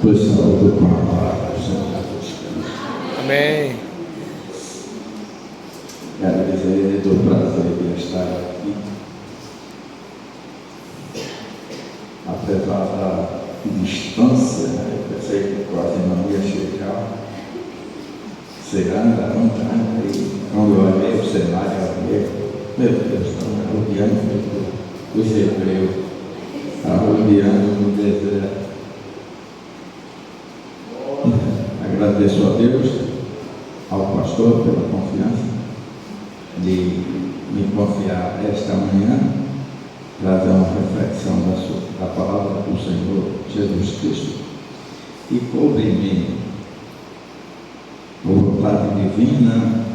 Pois saúde com a palavra do Senhor Jesus Cristo. Amém. Quero dizer do prazer de estar aqui, apesar da distância, eu pensei que quase não ia chegar. Você anda, e quando eu olhei o cenário, eu olhei, meu Deus, estão rodeando os hebreus, rodeando no deserto. Agradeço a Deus, ao pastor, pela confiança de me confiar esta manhã, trazer uma reflexão da palavra do Senhor Jesus Cristo. E coube em mim, por vontade divina,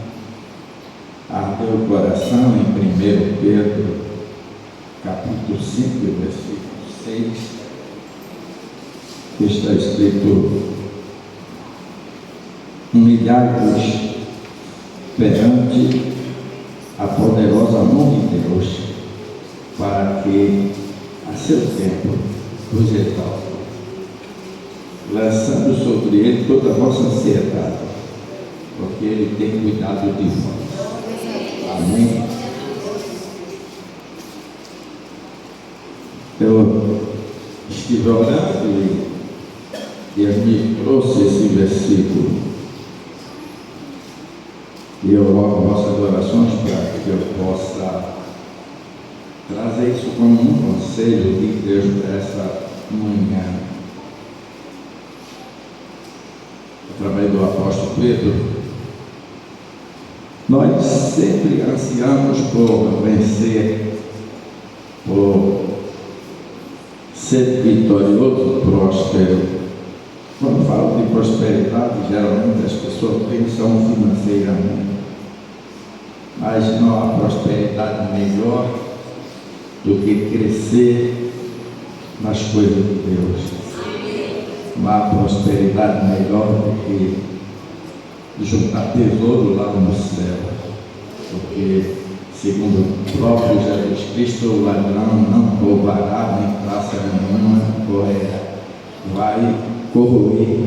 ardeu o coração em 1 Pedro, capítulo 5, versículo 6, que está escrito: humilhai-vos perante a poderosa mão de Deus, para que a seu tempo vos exalte, lançando sobre ele toda a vossa ansiedade, porque ele tem cuidado de vós. Amém? Eu estive orando e Deus me trouxe esse versículo. E eu oro vossas orações para que eu possa trazer isso como um conselho de Deus para essa manhã. Através do apóstolo Pedro, nós sempre ansiamos por vencer, por ser vitorioso, próspero. Quando falo de prosperidade, geralmente as pessoas pensam financeiramente, mas não há prosperidade melhor do que crescer nas coisas de Deus. Não há prosperidade melhor do que juntar tesouro lá no céu, porque, segundo o próprio Jesus Cristo, o ladrão não roubará nem traça nenhuma, vai corroer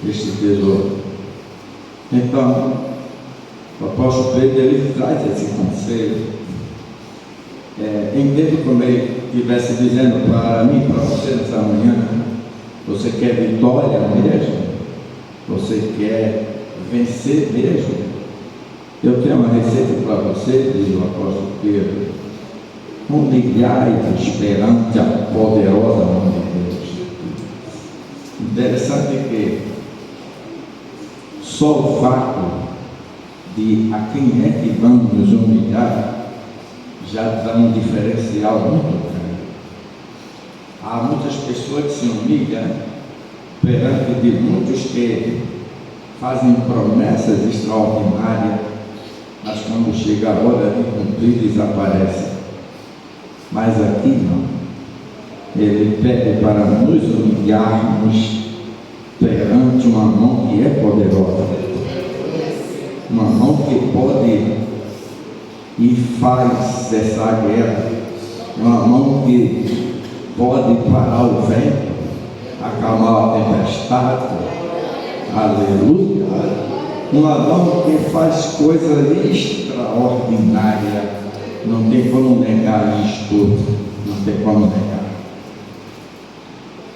este tesouro. Então, o apóstolo Pedro, ele traz esse conselho. Entendo como ele estivesse dizendo para mim, para você nessa manhã: você quer vitória mesmo? Você quer vencer mesmo? Eu tenho uma receita para você, diz o apóstolo Pedro: humilhai-vos perante a poderosa mão de Deus. Interessante que só o fato de a quem é que vamos nos humilhar já dá um diferencial muito grande. Há muitas pessoas que se humilham perante de muitos que fazem promessas extraordinárias, mas quando chega a hora de cumprir, desaparecem. Mas aqui não. Ele pede para nos humilharmos perante uma mão que é poderosa, uma mão que pode e faz cessar a guerra, uma mão que pode parar o vento, acalmar a tempestade, aleluia, uma mão que faz coisa extraordinária. Não tem como negar isto, não tem como negar.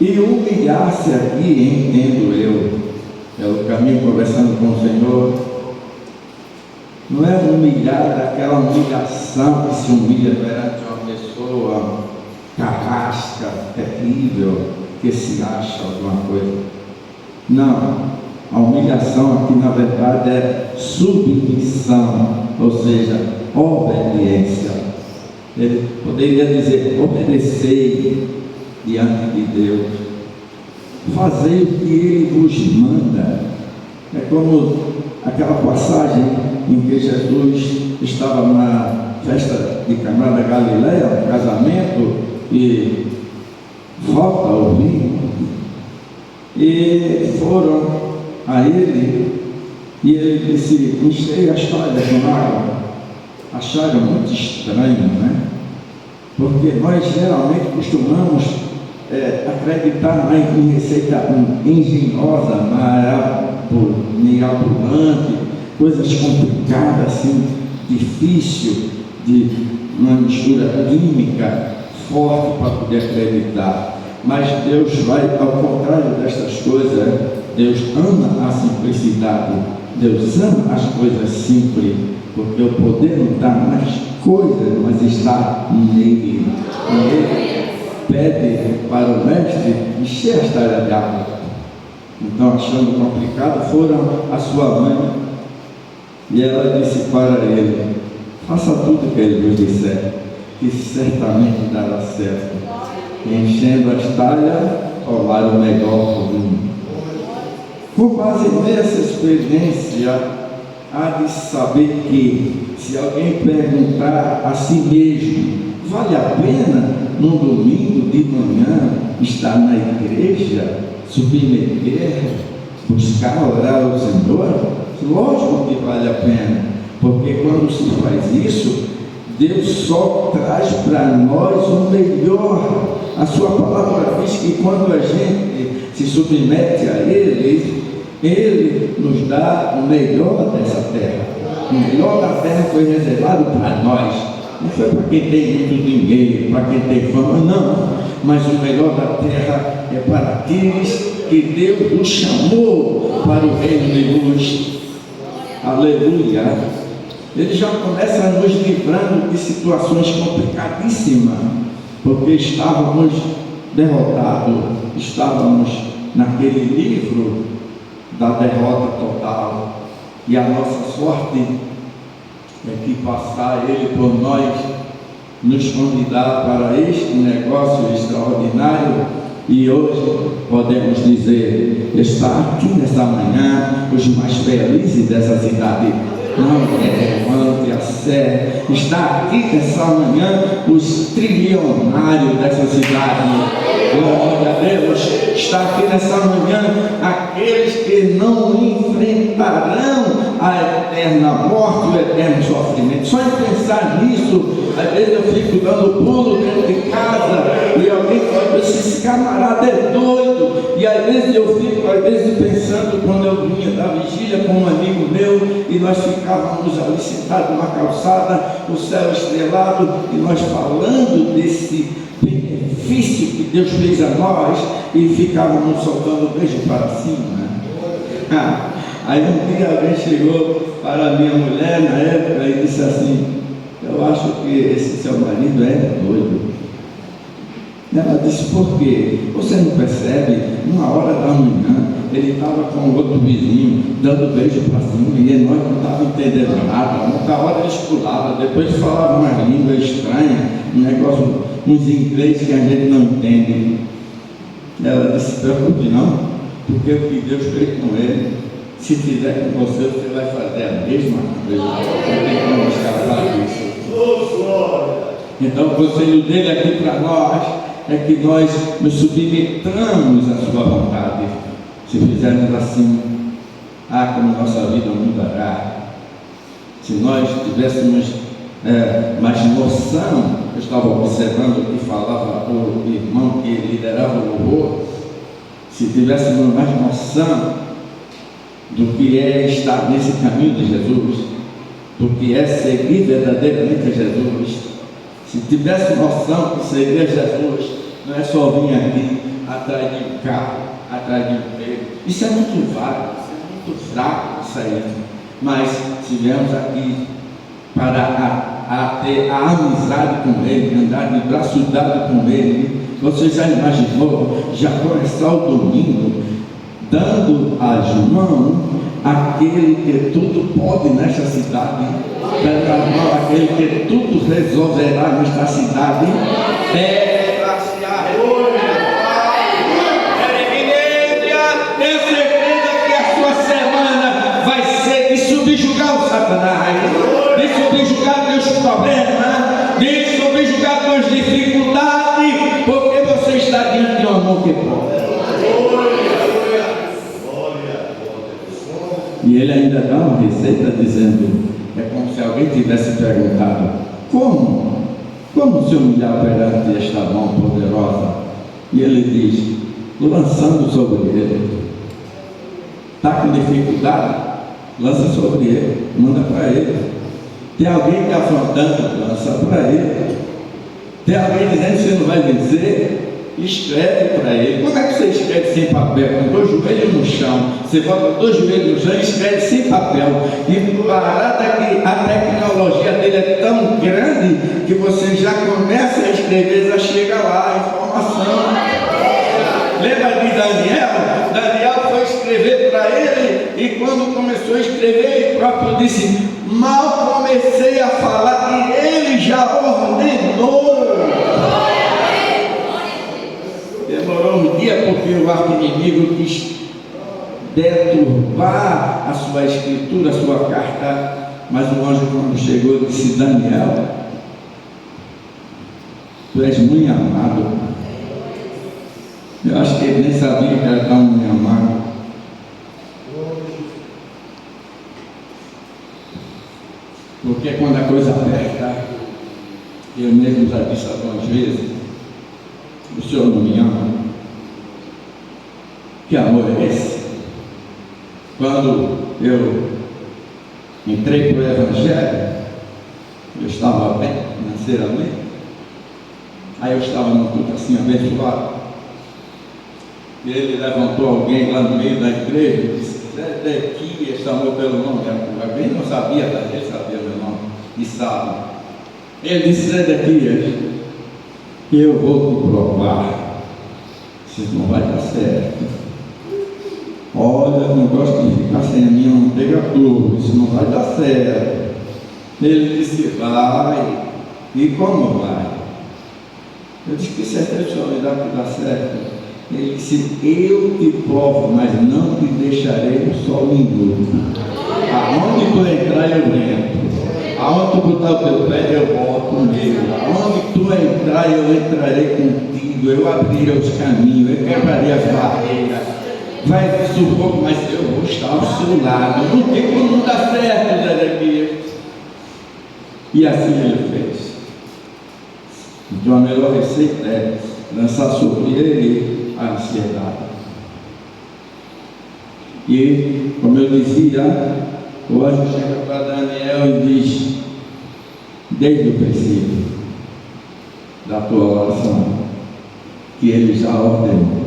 E humilhar-se aqui, entendo eu, pelo caminho conversando com o Senhor, não é humilhar daquela humilhação que se humilha perante uma pessoa carrasca, terrível, que se acha alguma coisa. Não, a humilhação aqui na verdade é submissão, ou seja, obediência. Ele poderia dizer: obedecei diante de Deus, fazei o que Ele vos manda. É como aquela passagem em que Jesus estava na festa de Caná da Galileia, no casamento, e falta o vinho, e foram a ele, e ele disse: enchei as talhas com água. Acharam muito estranho, né? Porque nós geralmente costumamos acreditar em receita engenhosa, mirabolante, coisas complicadas, assim, difícil, de uma mistura química forte para poder acreditar. Mas Deus vai ao contrário destas coisas. Deus ama a simplicidade, Deus ama as coisas simples, porque o poder não está nas coisas, mas está nele. E ele pede para o mestre encher as talhas de água. Então, achando complicado, foram a sua mãe e ela disse para ele: faça tudo o que ele vos disser, que certamente dará certo. Enchendo as talhas, tomaram o melhor por mim. Com base nessa experiência, há de saber que, se alguém perguntar a si mesmo: vale a pena, num domingo de manhã, estar na igreja, submeter, buscar orar ao Senhor? Lógico que vale a pena, porque quando se faz isso, Deus só traz para nós o melhor. A sua palavra diz que quando a gente se submete a Ele, Ele nos dá o melhor dessa terra. O melhor da terra foi reservado para nós. Não foi para quem tem muito dinheiro, para quem tem fama, não. Mas o melhor da terra é para aqueles que Deus nos chamou para o reino de luz. Aleluia! Ele já começa nos livrando de situações complicadíssimas, porque estávamos derrotados, estávamos naquele livro da derrota total, e a nossa sorte é que passar Ele por nós, nos convidar para este negócio extraordinário. E hoje podemos dizer: está aqui nesta manhã os mais felizes dessa cidade. Não levante a sé. Está aqui nessa manhã os trilionários dessa cidade. Glória a Deus. Está aqui nessa manhã aqueles que não enfrentarão a eterna morte, o eterno sofrimento. Só em pensar nisso, às vezes eu fico dando pulo dentro de casa e alguém fala: esse camarada é doido. E às vezes eu fico pensando, quando eu vinha da vigília com um amigo meu e nós ficávamos ali sentados numa calçada, o céu estrelado, e nós falando desse benefício que Deus fez a nós, e ficávamos soltando beijo para cima. Aí um dia alguém chegou para a minha mulher na época e disse assim: eu acho que esse seu marido é doido. Ela disse: por quê? Você não percebe? Uma hora da manhã ele estava com o outro vizinho dando beijo para cima e nós não estávamos entendendo nada. Outra hora eles pulavam, depois falavam uma língua estranha, um negócio, uns inglês que a gente não entende. Ela disse: se preocupe não, porque o que Deus fez com ele, se fizer com você, você vai fazer a mesma coisa. Não tem como escapar disso. Então o conselho dele aqui para nós é que nós nos submetamos à sua vontade. Se fizermos assim, como nossa vida mudará. Se nós tivéssemos mais noção, eu estava observando o que falava o irmão que liderava o louvor, se tivéssemos mais noção do que é estar nesse caminho de Jesus, do que é seguir verdadeiramente a Jesus, se tivesse noção que seguir a Jesus não é só vir aqui atrás de um carro, atrás de um emprego. Isso é muito vago, isso é muito fraco isso aí. Mas se viemos aqui para ter a amizade com Ele, andar de braço dado com Ele, você já imaginou, já começar o domingo dando as mãos àquele que tudo pode nesta cidade, dando as mãos àquele que tudo resolverá nesta cidade? Satanás, de subjugar teus problemas, de subjugar tuas dificuldades, porque você está diante de um amor que pode. E ele ainda dá uma receita dizendo: é como se alguém tivesse perguntado: como se humilhar perante esta mão poderosa? E ele diz, lançando sobre ele. Está com dificuldade? Lança sobre ele, manda para ele. Tem alguém te afrontando? Lança para ele. Tem alguém dizendo que você não vai vencer? Escreve para ele. Como é que você escreve sem papel? Com 2 joelhos no chão. Você bota 2 joelhos no chão e escreve sem papel. E parada que a tecnologia dele é tão grande que você já começa a escrever, já chega lá a informação. Lembra de Daniel? Daniel foi escrever para ele e quando começou a escrever, ele próprio disse: mal comecei a falar que ele já ordenou. Demorou um dia porque o arqui-inimigo quis deturbar a sua escritura, a sua carta, mas o anjo, quando chegou, disse: Daniel, tu és muito amado. Eu acho que ele nem sabia que era tão muito amado. Porque quando a coisa aperta, eu mesmo já disse algumas vezes, o Senhor não me ama. Que amor é esse? Quando eu entrei para o Evangelho, eu estava bem financeiramente, aí eu estava num culto assim abençoado. E ele levantou alguém lá no meio da igreja e disse: Zedequias, chamou pelo nome. Alguém não sabia, ele sabia meu nome, e sabe. Ele disse: Zedequias, eu vou te provar. Isso não vai dar certo. Olha, eu não gosto de ficar sem a minha manteiga turva, isso não vai dar certo. Ele disse: vai. E como vai? Eu disse: que certeza o senhor me dá que dá certo? Ele disse: eu te provo, mas não te deixarei só minuto. Aonde tu entrar, eu entro. Aonde tu botar o teu pé, eu boto o meu. Aonde tu entrar, eu entrarei contigo. Eu abrirei os caminhos, eu quebrarei as barreiras. Vai ter sufoco, mas eu vou estar ao seu lado. Não tem como dar certo, Zedequias. E assim ele fez. Então a melhor receita é lançar sobre ele a ansiedade. E, como eu dizia, o anjo chega para Daniel e diz, desde o princípio da tua oração, que ele já ordenou.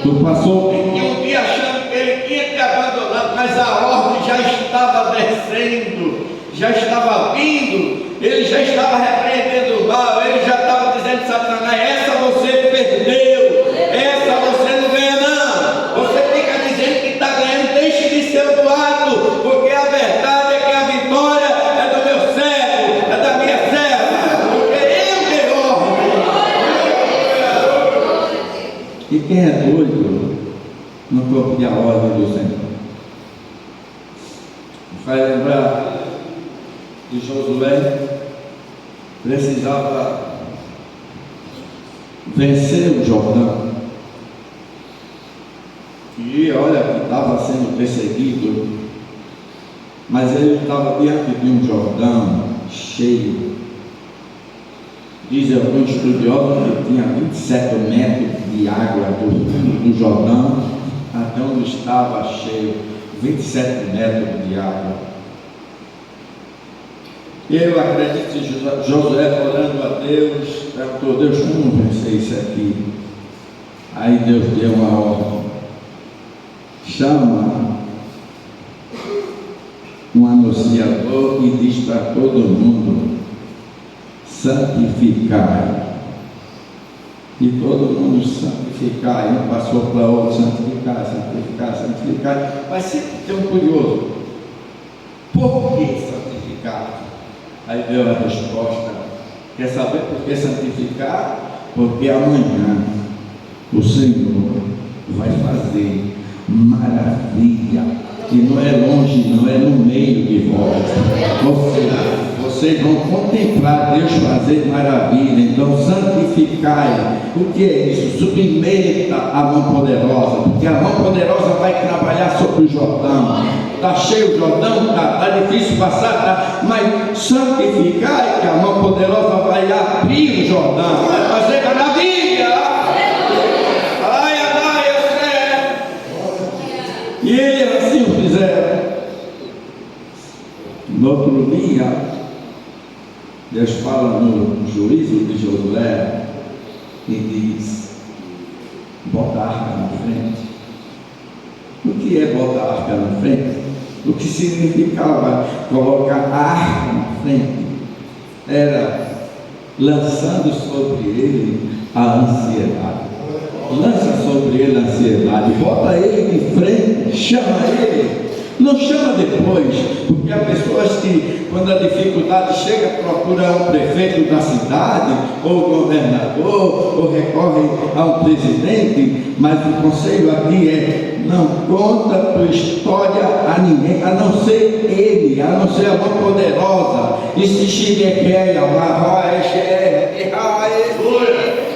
Tu passou um dia achando que ele tinha te abandonado, mas a ordem já estava descendo, já estava vindo, ele já estava repreendendo o mal, ele já estava dizendo: Satanás, essa você perdeu, essa você não ganha não. Você fica dizendo que está ganhando, deixe de ser doado, porque a verdade é que a vitória é do meu servo, é da minha serva, porque eu dei ordem. E quem é doido não pode pedir a ordem do Senhor. Vai lembrar que Josué precisava vencer o Jordão. E olha que estava sendo perseguido, mas ele estava diante de um Jordão cheio. Dizem alguns estudiosos que tinha 27 metros de água do Jordão até onde estava cheio, 27 metros de água. Eu acredito que Josué, orando a Deus, perguntou: Deus, como vencer isso aqui? Aí Deus deu uma ordem: chama um anunciador e diz para todo mundo: santificai. E todo mundo santificar. E um passou para outro: santificar, santificar, santificar. Mas sempre tem um curioso: por que santificar? Aí deu a resposta: quer saber por que santificar? Porque amanhã o Senhor vai fazer maravilha, que não é longe, não é no meio de vós. Vocês vão contemplar Deus fazer maravilha. Então santificai. O que é isso? Submeta a mão poderosa, porque a mão poderosa vai trabalhar sobre o Jordão. Está cheio o Jordão, está difícil passar, mas santificai, que a mão poderosa vai abrir o Jordão, vai fazer maravilha. No outro dia, Deus fala no juízo de Josué e diz: bota a arca na frente. O que é botar a arca na frente? O que significava colocar a arca na frente era lançando sobre ele a ansiedade. Lança sobre ele a ansiedade, bota ele de frente, chama ele. Não chama depois, porque há pessoas que, quando a dificuldade chega, procuram o prefeito da cidade, ou o governador, ou recorrem ao presidente, mas o conselho aqui é: não conta a tua história a ninguém, a não ser ele, a não ser a mão poderosa. E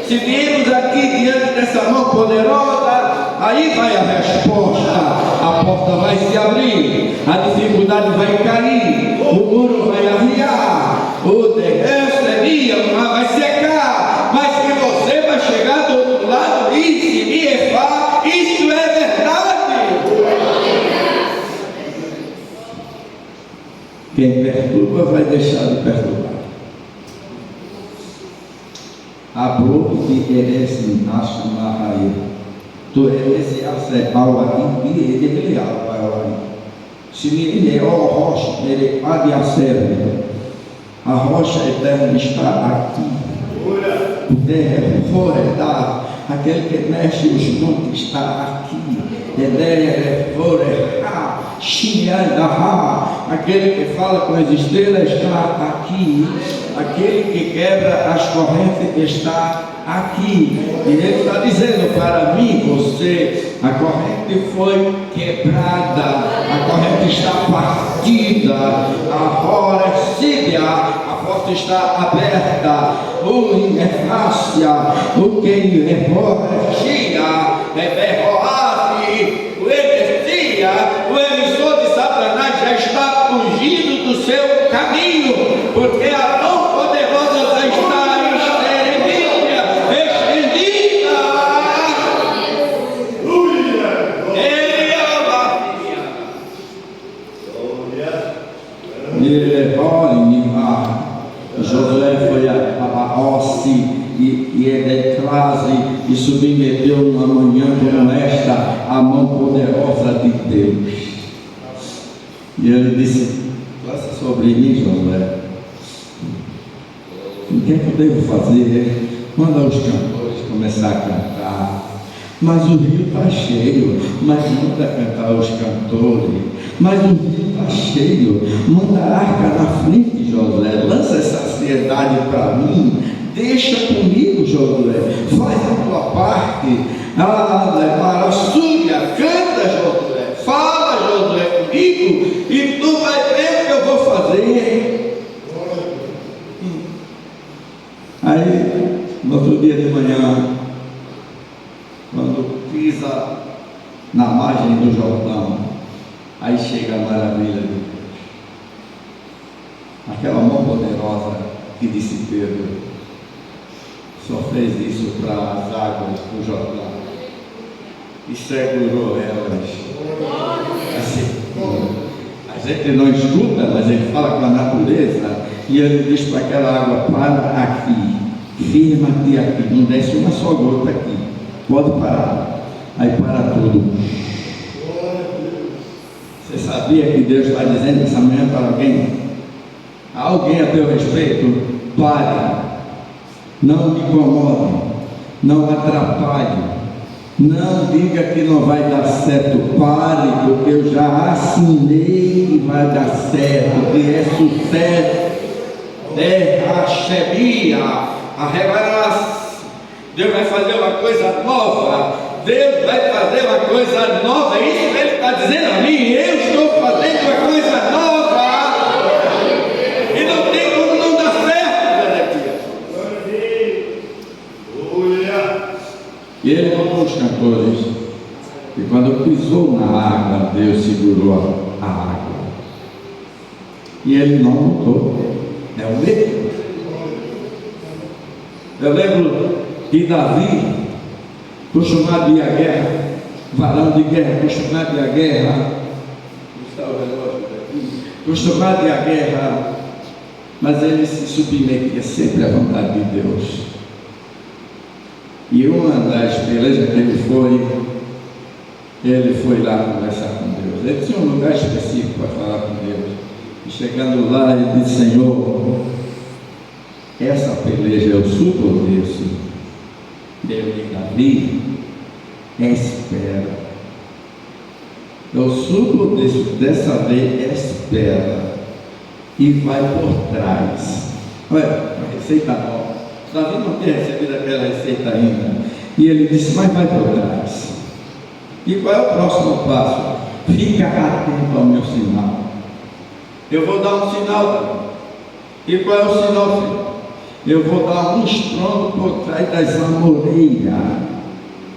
se virmos aqui diante dessa mão poderosa, aí vai a resposta. A porta vai se abrir, a dificuldade vai cair, o muro vai arriar, o terreno seria, o mar vai secar, mas que você vai chegar do outro lado e se liefar. Isso é verdade. Quem perturba vai deixar de perturbar. Abro de Eres Ashmahaia. Tu eres ao e ele ao se me é rocha, ele há de acertar. A rocha eterna está aqui. O terra aquele que mexe os montes está aqui. Aquele que fala com as estrelas está aqui. Aquele que quebra as correntes está aqui. E ele está dizendo para mim, você, a corrente foi quebrada, a corrente está partida, a porta está aberta, o inefácia, o que reborgia, o energia, o emissor de Satanás já está fugindo do seu caminho, porque a mão poderosa já está Josué foi a Ossi e Edeclase e submeteu numa manhã como esta a mão poderosa de Deus. E ele disse: lança sobre mim, Josué. O que é que eu devo fazer? Manda os cantores começar a cantar. Mas o rio está cheio, mas manda cantar os cantores. Mas o rio está cheio, manda a arca na frente, Josué. Lança essa ansiedade para mim. Deixa comigo, Josué. Faz a tua parte. Para a súbia, canta, Josué. Fala, Josué, comigo. E tu vai ver o que eu vou fazer. Aí, no outro dia de manhã, quando pisa na margem do Jordão, aí chega a maravilha de Deus. Aquela mão poderosa que disse Pedro, só fez isso para as águas do Jordão e segurou elas. Assim, a gente não escuta, mas ele fala com a natureza e ele diz para aquela água: para aqui, firma-te aqui, não desce uma só gota aqui. Pode parar. Aí para tudo. Você sabia que Deus está dizendo essa manhã para alguém? Alguém a teu respeito? Pare. Não me incomode. Não atrapalhe. Não diga que não vai dar certo. Pare, porque eu já assinei que vai dar certo, que é sucesso. A revelação. Deus vai fazer uma coisa nova. Deus vai fazer uma coisa nova. Isso Ele está dizendo a mim. Eu estou fazendo uma coisa nova. E não tem como não dar certo, Zedequias. E ele mandou os cantores. E quando pisou na água, Deus segurou a água. E ele não lutou. É o mesmo. Eu lembro que Davi, acostumado a ir à guerra, varão de guerra, acostumado a ir à guerra, está o relógio daqui, acostumado à guerra, mas ele se submetia sempre à vontade de Deus. E uma das pelejas que ele foi lá conversar com Deus. Ele tinha um lugar específico para falar com Deus. E chegando lá, ele disse: Senhor, essa peleja eu subo disso. Deus de Davi, espera. Eu subo disso, dessa vez, espera. E vai por trás. Olha, uma receita nova. Davi não tinha recebido aquela receita ainda. E ele disse: mas vai por trás. E qual é o próximo passo? Fica atento ao meu sinal. Eu vou dar um sinal. E qual é o sinal, filho? Eu vou dar um estrondo por trás das amoreiras.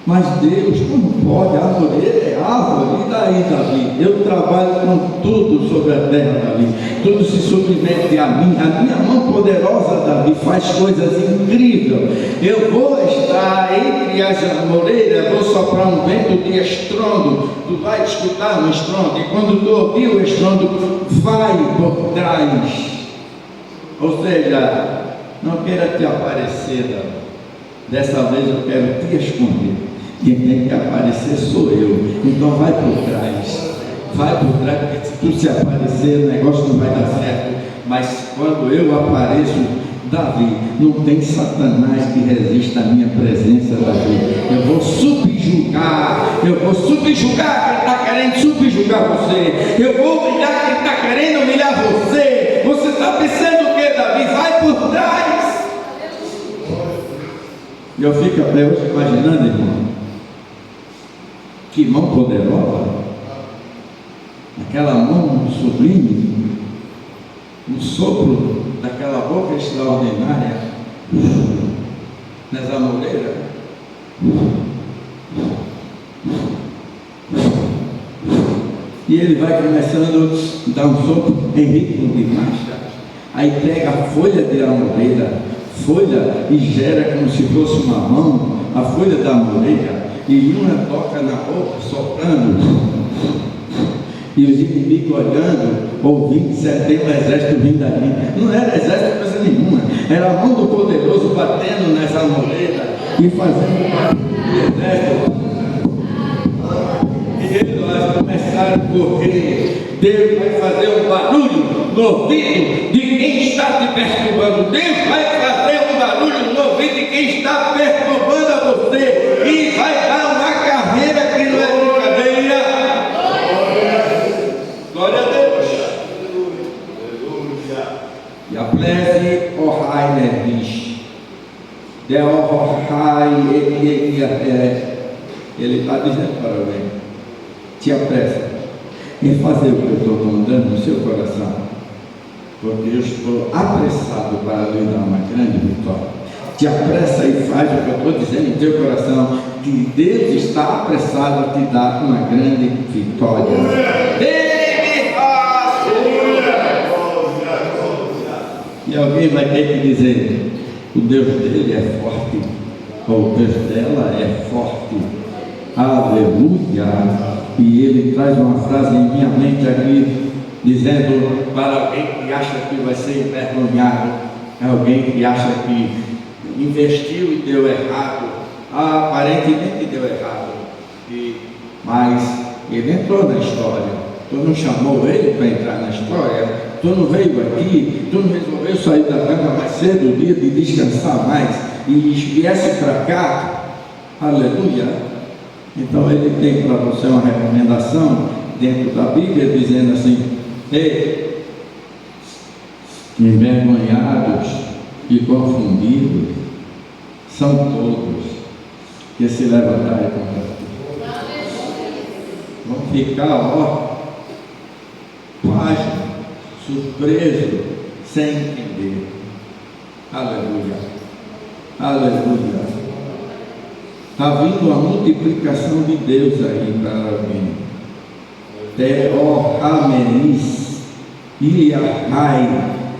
Mas Deus, como pode? A amoreira é árvore. E daí, Davi? Eu trabalho com tudo sobre a terra, Davi. Tudo se submete a mim. A minha mão poderosa, Davi, faz coisas incríveis. Eu vou estar entre as amoreiras, vou soprar um vento de estrondo. Tu vai escutar um estrondo. E quando tu ouvir o estrondo, vai por trás. Ou seja, não queira te aparecer, Davi. Dessa vez eu quero te esconder. Quem tem que aparecer sou eu. Então vai por trás. Vai por trás, porque se tu se aparecer, o negócio não vai dar certo. Mas quando eu apareço, Davi, não tem Satanás que resista à minha presença, Davi. Eu vou subjugar quem está querendo subjugar você. Eu vou humilhar quem está querendo humilhar você. Você está pensando o que, Davi? Vai por trás. Eu fico até hoje imaginando, irmão, que mão poderosa, aquela mão sublime, um sopro daquela boca extraordinária nas amoreiras. E ele vai começando a dar um sopro em ritmo de marcha. Aí pega a folha de amoreira, e gera como se fosse uma mão, a folha da amoreira, e uma toca na outra, soprando, e os inimigos olhando, ouvindo, tem um exército vindo ali. Não era exército coisa nenhuma, era a mão do poderoso batendo nas amoreiras e fazendo o exército. E eles começaram a correr. Deus vai fazer um barulho no ouvido de quem está te perturbando. Deus vai fazer um barulho no ouvido de quem está perturbando a você. E vai dar uma carreira que não é brincadeira. Glória a Deus. E a plese ohai nerdish. De ohai, ele está dizendo para alguém: te apressa em fazer o que eu estou mandando no seu coração, porque eu estou apressado para lhe dar uma grande vitória. Te apressa e faz o que eu estou dizendo em teu coração, que Deus está apressado a te dar uma grande vitória. E alguém vai ter que dizer: o Deus dele é forte, ou o Deus dela é forte. Aleluia. E ele traz uma frase em minha mente aqui, dizendo para alguém que acha que vai ser envergonhado, alguém que acha que investiu e deu errado, aparentemente deu errado, mas ele entrou na história. Tu não chamou ele para entrar na história, tu não veio aqui, tu não resolveu sair da cama mais cedo, o dia de descansar mais, e viesse para cá. Aleluia. Então ele tem para você uma recomendação dentro da Bíblia, dizendo assim: ei, envergonhados e confundidos são todos que se levantarem contra ti. Vão ficar, página, surpreso, sem entender. Aleluia. Aleluia. Está vindo a multiplicação de Deus aí para alguém. Teohamenis, Iliahai,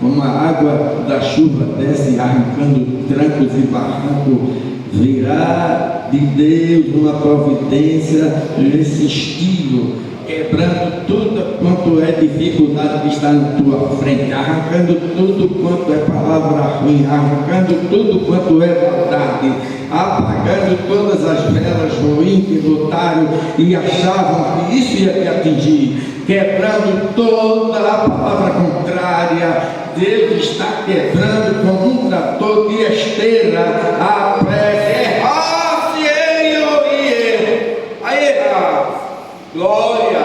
como a água da chuva desce arrancando trancos e barrancos, Virá de Deus uma providência nesse estilo, quebrando tudo quanto é dificuldade que está na tua frente, arrancando tudo quanto é palavra ruim, arrancando tudo quanto é maldade, apagando todas as velas ruins que lutaram e achavam que isso ia te atingir, quebrando toda a palavra contrária. Deus está quebrando como um trator de esteira a pré. Glória!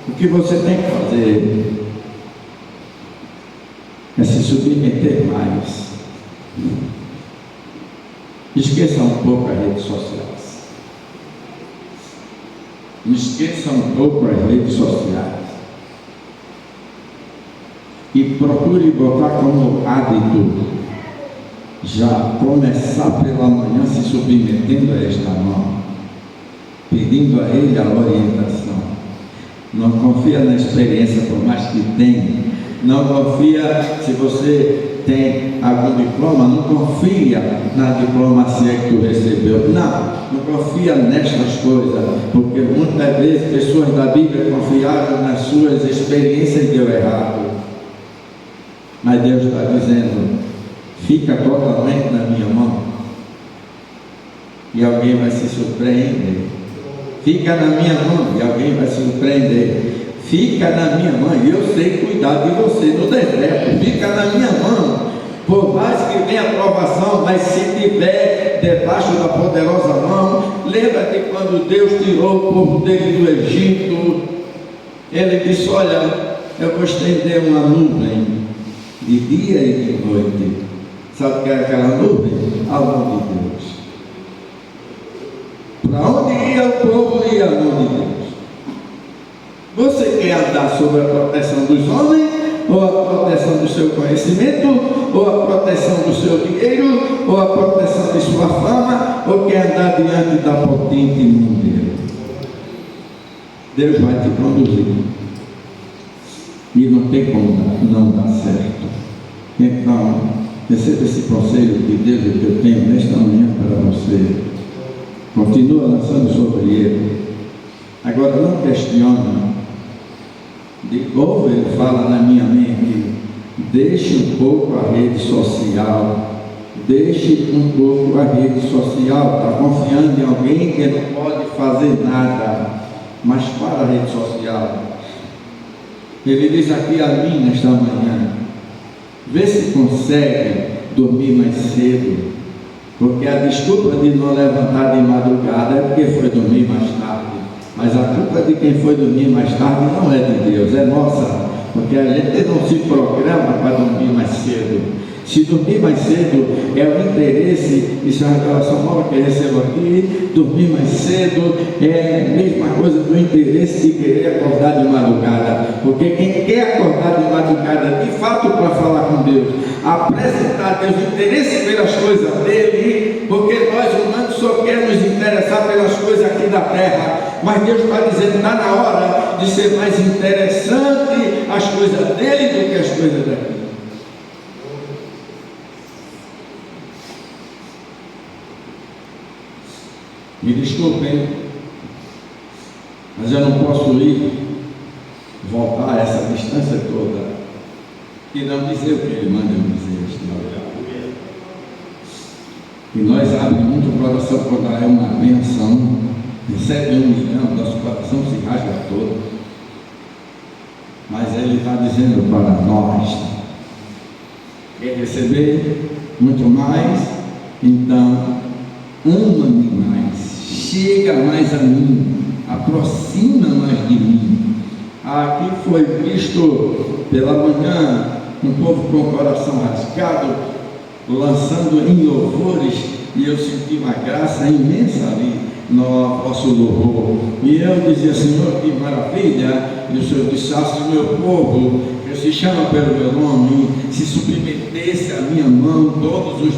O que você tem que fazer é se submeter mais. Esqueça um pouco as redes sociais. Esqueça um pouco as redes sociais. E procure botar como hábito já começar pela manhã se submetendo a esta mão, pedindo a Ele a orientação. Não confia na experiência, por mais que tenha. Não confia se você tem algum diploma, não confia na diplomacia que tu recebeu. Não confia nestas coisas, porque muitas vezes pessoas da Bíblia confiaram nas suas experiências e deu errado. Mas Deus está dizendo, fica totalmente na minha mão, e alguém vai se surpreender. Fica na minha mão e alguém vai se surpreender. Fica na minha mão e eu sei cuidar de você no deserto. Fica na minha mão. Por mais que venha aprovação, mas se tiver debaixo da poderosa mão, lembra de quando Deus tirou o povo dele do Egito. Ele disse, olha, eu vou estender uma nuvem de dia e de noite. Sabe o que é aquela nuvem? A mão de Deus. Para onde ia o povo, ia a mão de Deus. Você quer andar sob a proteção dos homens, ou a proteção do seu conhecimento, ou a proteção do seu dinheiro, ou a proteção de sua fama, ou quer andar diante da potente mão dele? Deus vai te conduzir. E não tem como não dar certo. Então, receba esse conselho de Deus que eu tenho nesta manhã para você. Continua lançando sobre ele. Agora não questiona. De novo ele fala na minha mente, deixe um pouco a rede social. Deixe um pouco a rede social. Está confiando em alguém que não pode fazer nada. Mas para a rede social. Ele diz aqui a mim nesta manhã, vê se consegue dormir mais cedo. Porque a desculpa de não levantar de madrugada é porque foi dormir mais tarde. Mas a culpa de quem foi dormir mais tarde não é de Deus, é nossa. Porque a gente não se programa para dormir mais cedo. Se dormir mais cedo é o interesse, isso é uma revelação nova que eu recebo aqui. Dormir mais cedo é a mesma coisa do interesse de querer acordar de madrugada. Porque quem quer acordar de madrugada, de fato, para falar com Deus, apresentar a Deus interesse pelas coisas dele, porque nós humanos só queremos nos interessar pelas coisas aqui da terra. Mas Deus está dizendo, está na hora de ser mais interessante as coisas dele do que as coisas daqui. Me desculpem, mas eu não posso voltar essa distância toda e não dizer o que ele manda eu dizer esta hora. E nós abrimos muito o coração quando é uma benção, recebe 1 milhão, nosso coração se rasga todo. Mas ele está dizendo para nós, quer receber muito mais, então ama-me mais. Chega mais a mim, aproxima mais de mim. Aqui foi visto pela manhã um povo com o coração rasgado, lançando em louvores, e eu senti uma graça imensa ali no vosso louvor. E eu dizia, Senhor, que maravilha. E o Senhor disse, se o meu povo, que se chama pelo meu nome, se submetesse à minha mão todos os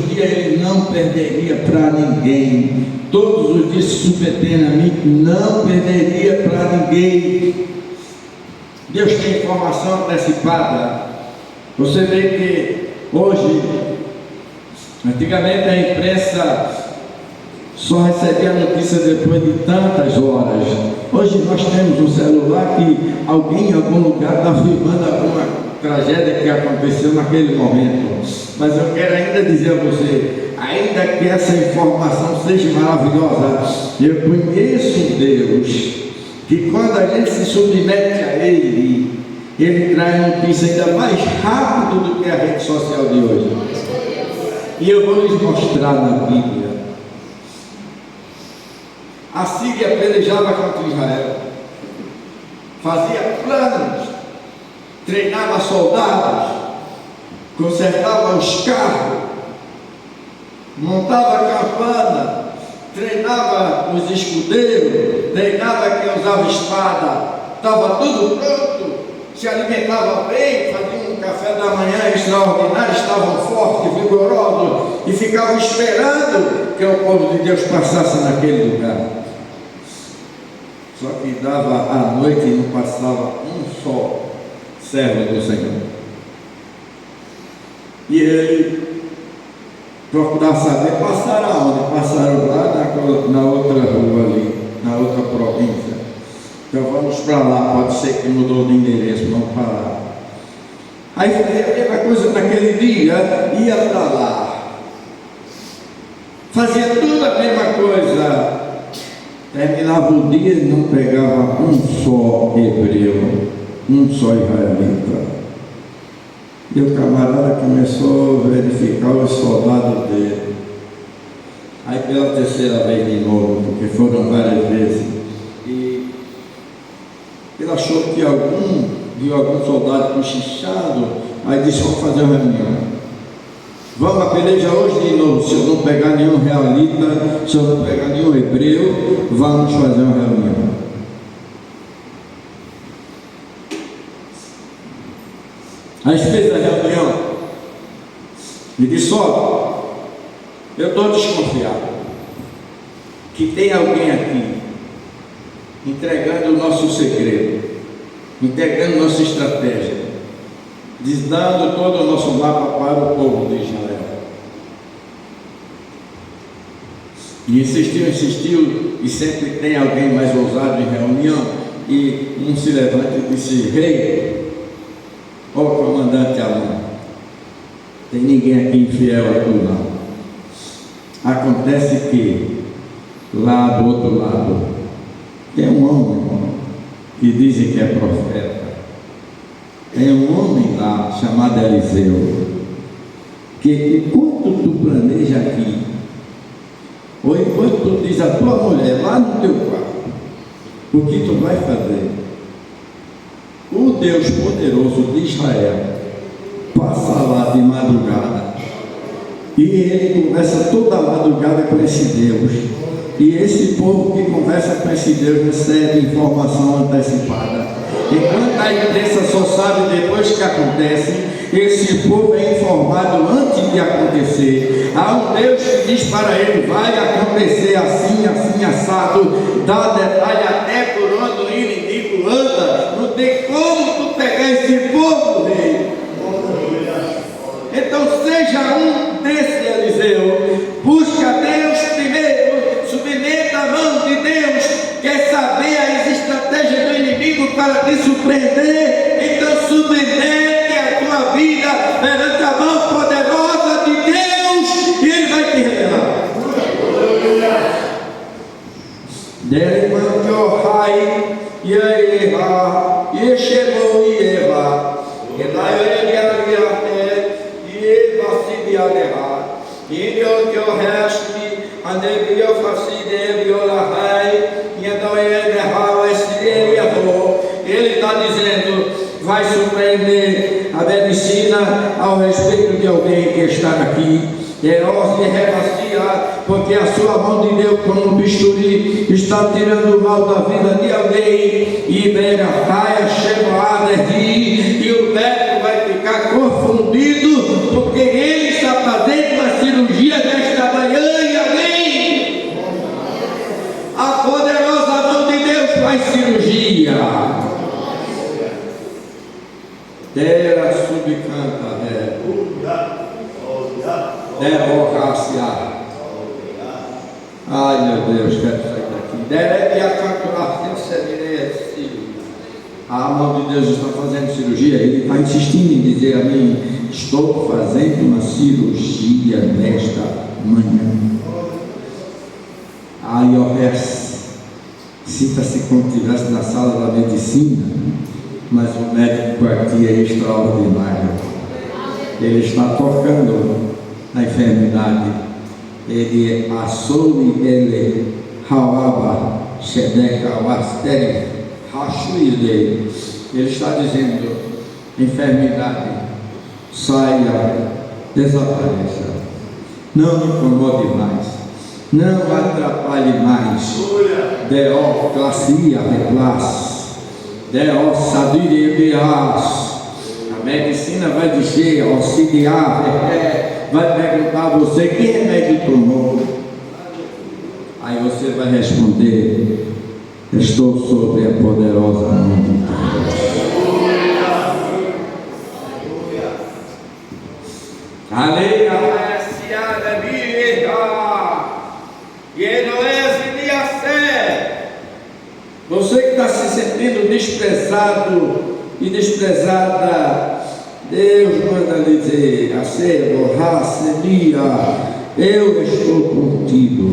dias ele não perderia para ninguém. Todos os dias se submetendo a mim, não perderia para ninguém. Deus tem informação antecipada. Você vê que hoje Antigamente a imprensa só recebia a notícia depois de tantas horas. Hoje nós temos um celular que alguém em algum lugar está filmando alguma tragédia que aconteceu naquele momento. Mas eu quero ainda dizer a você, ainda que essa informação seja maravilhosa, eu conheço um Deus que quando a gente se submete a Ele, Ele traz notícia ainda mais rápido do que a rede social de hoje. E eu vou lhes mostrar na Bíblia. A Síria pelejava contra Israel, fazia planos, treinava soldados, consertava os carros, montava a campana, treinava os escudeiros, treinava quem usava espada, estava tudo pronto, se alimentava bem, fazia um café da manhã extraordinário, estavam fortes, vigorosos e ficavam esperando que o povo de Deus passasse naquele lugar. Só que dava à noite e não passava um só servo do Senhor. E ele procurava saber, passaram aonde? Passaram lá na outra rua ali, na outra província. Então vamos para lá, pode ser que mudou de endereço, vamos para lá. Aí fazia a mesma coisa naquele dia, ia para lá. Fazia tudo a mesma coisa. Terminava o dia e não pegava um só hebreu, um só israelita. E o camarada começou a verificar os soldados dele. Aí pela terceira vez de novo, porque foram várias vezes, e ele achou que viu algum soldado cochichado, aí disse, vamos fazer uma reunião. Vamos a peleja hoje de novo, se eu não pegar nenhum israelita, se eu não pegar nenhum hebreu, vamos fazer uma reunião. Aí fez a reunião e disse, olha, eu estou desconfiado que tem alguém aqui entregando o nosso segredo, entregando nossa estratégia, desdando todo o nosso mapa para o povo de Israel. E insistiu, e sempre tem alguém mais ousado em reunião, e um se levanta e disse, rei, ó comandante Amon, tem ninguém aqui infiel a tu não. Acontece que lá do outro lado tem um homem que dizem que é profeta. Tem um homem lá chamado Eliseu, que enquanto tu planeja aqui, ou enquanto tu diz a tua mulher lá no teu quarto, o que tu vai fazer, o Deus poderoso de Israel passa lá de madrugada e ele conversa toda a madrugada com esse Deus, e esse povo que conversa com esse Deus recebe informação antecipada. Enquanto a imprensa só sabe depois que acontece, esse povo é informado antes de acontecer. Há um Deus que diz para ele, vai acontecer assim, assim, assado, dá detalhe até por onde o inimigo anda. Não tem como tu pegar esse povo, rei. Então seja um desse Eliseu, busca Deus primeiro, submeta a mão de Deus, quer saber as estratégias do inimigo para te surpreender, então submete a tua vida perante a mão poderosa de Deus e Ele vai te revelar. Dele manjohai yeha yeshemo yeha ele está dizendo, vai surpreender a medicina ao respeito de alguém que está aqui. Porque a sua mão de Deus como um bisturi está tirando o mal da vida de alguém, e o médico vai ficar confundido, porque ele está fazendo uma cirurgia desta manhã e alguém, a poderosa mão de Deus faz cirurgia. Terra subcanta, Derrocacia. Ai meu Deus, quero sair daqui. Derebe a calculação semelhante. A mão de Deus está fazendo cirurgia. Ele está insistindo em dizer a mim: estou fazendo uma cirurgia nesta manhã. Aí eu sinta-se como se estivesse na sala da medicina, mas o médico aqui é extraordinário. Ele está tocando na enfermidade. Ele assole ele hawaba shedeka wasteri hashuide. Ele está dizendo: enfermidade, saia, desapareça, não me incomode mais, não atrapalhe mais. Deo classia replace, deo sadire deas. A medicina vai dizer, auxiliar, vai perguntar a você: que remédio tomou? Aí você vai responder: estou sob a poderosa mão de Deus. Aleluia. Você que está se sentindo desprezado e desprezada, Deus manda dizer: acebo, racelia, eu estou contigo,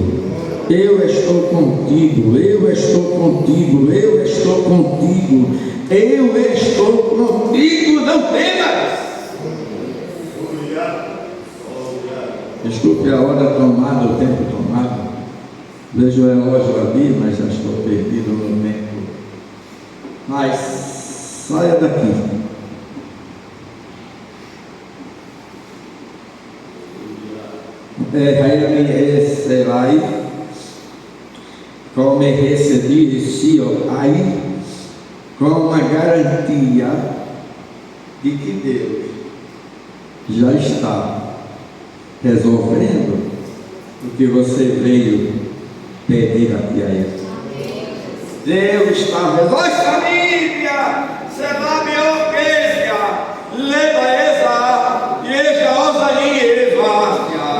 eu estou contigo, eu estou contigo, eu estou contigo, eu estou contigo, não temas. Desculpe a hora tomada, o tempo tomado. Vejo o relógio ali, mas já estou perdido no tempo. Mas saia daqui. Será como recebi si aí, com uma garantia de que Deus já está resolvendo o que você veio pedir aqui a Ele. Deus está resolvendo. Família, você vai me obedecer. Leva essa, e essa ousadia, evastia.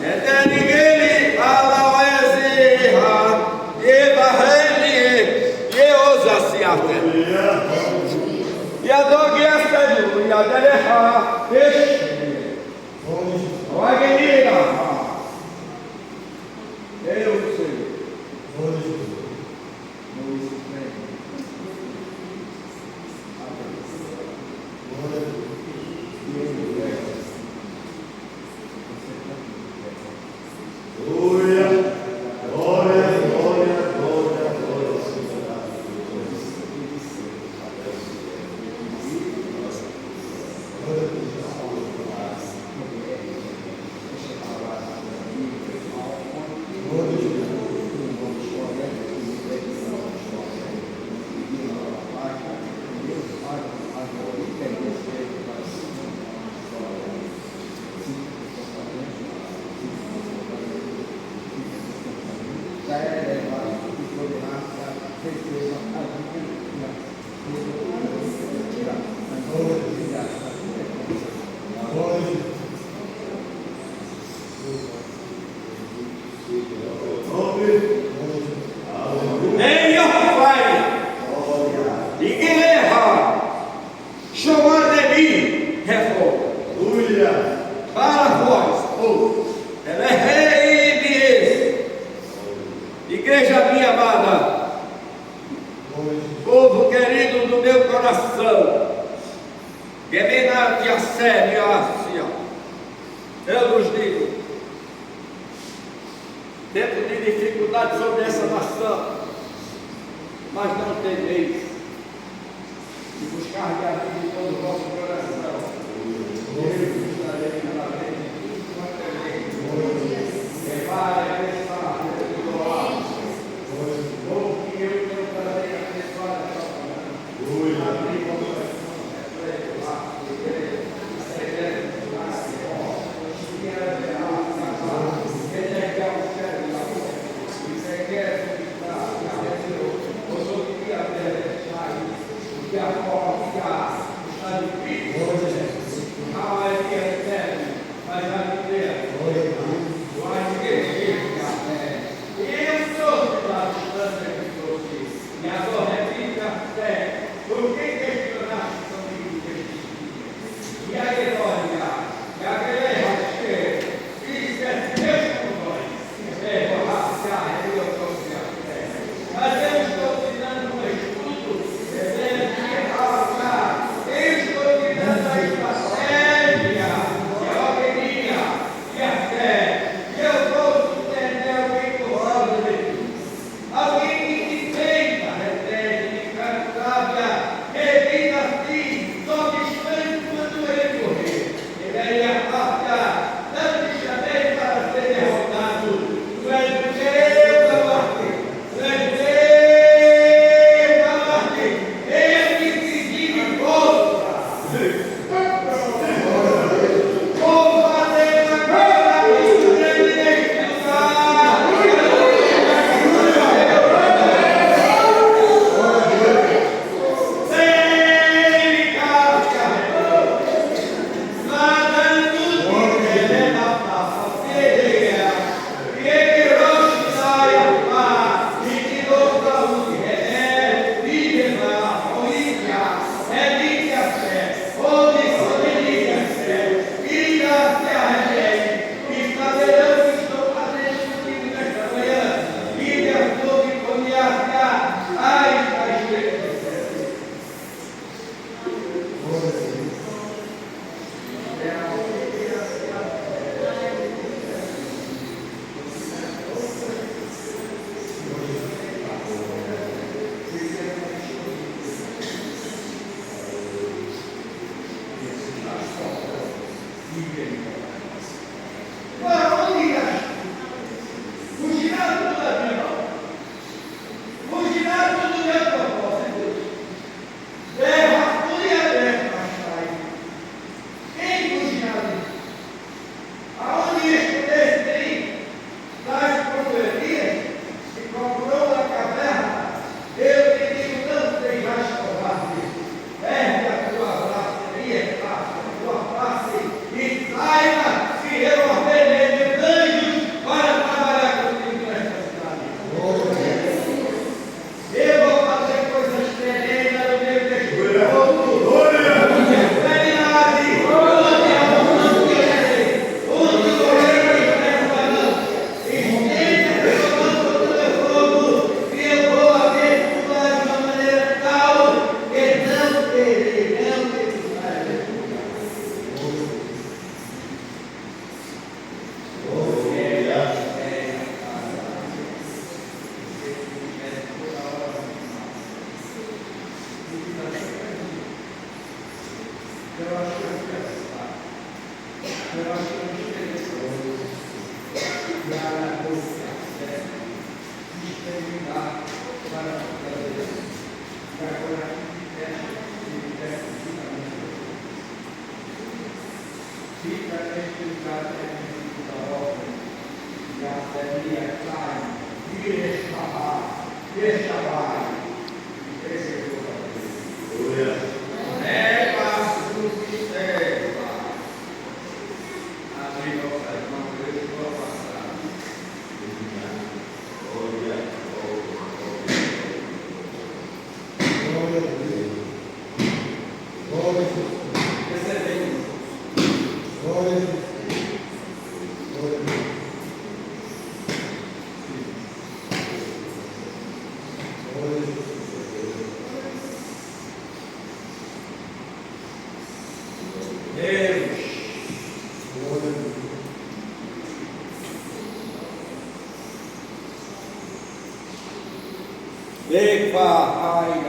É ninguém fala ezerra, evarrele, e ousa-se até. E a dog é sério, e a deleha, peixe. Olha, menina. Eu sei. Igreja minha amada, povo querido do meu coração, eu vos digo, tempo de dificuldade sobre essa nação, mas não temeis, e buscar de a vida em todo o vosso coração. Eu estarei na frente de tudo quanto é lei. Prepare essa perdoar. Ou que eu tenho prazer a abençoar essa palavra. Abrir o coração, refletir, igreja, a segredo, a forma está difícil, a maioria recebe, mas a viver Eva, ai,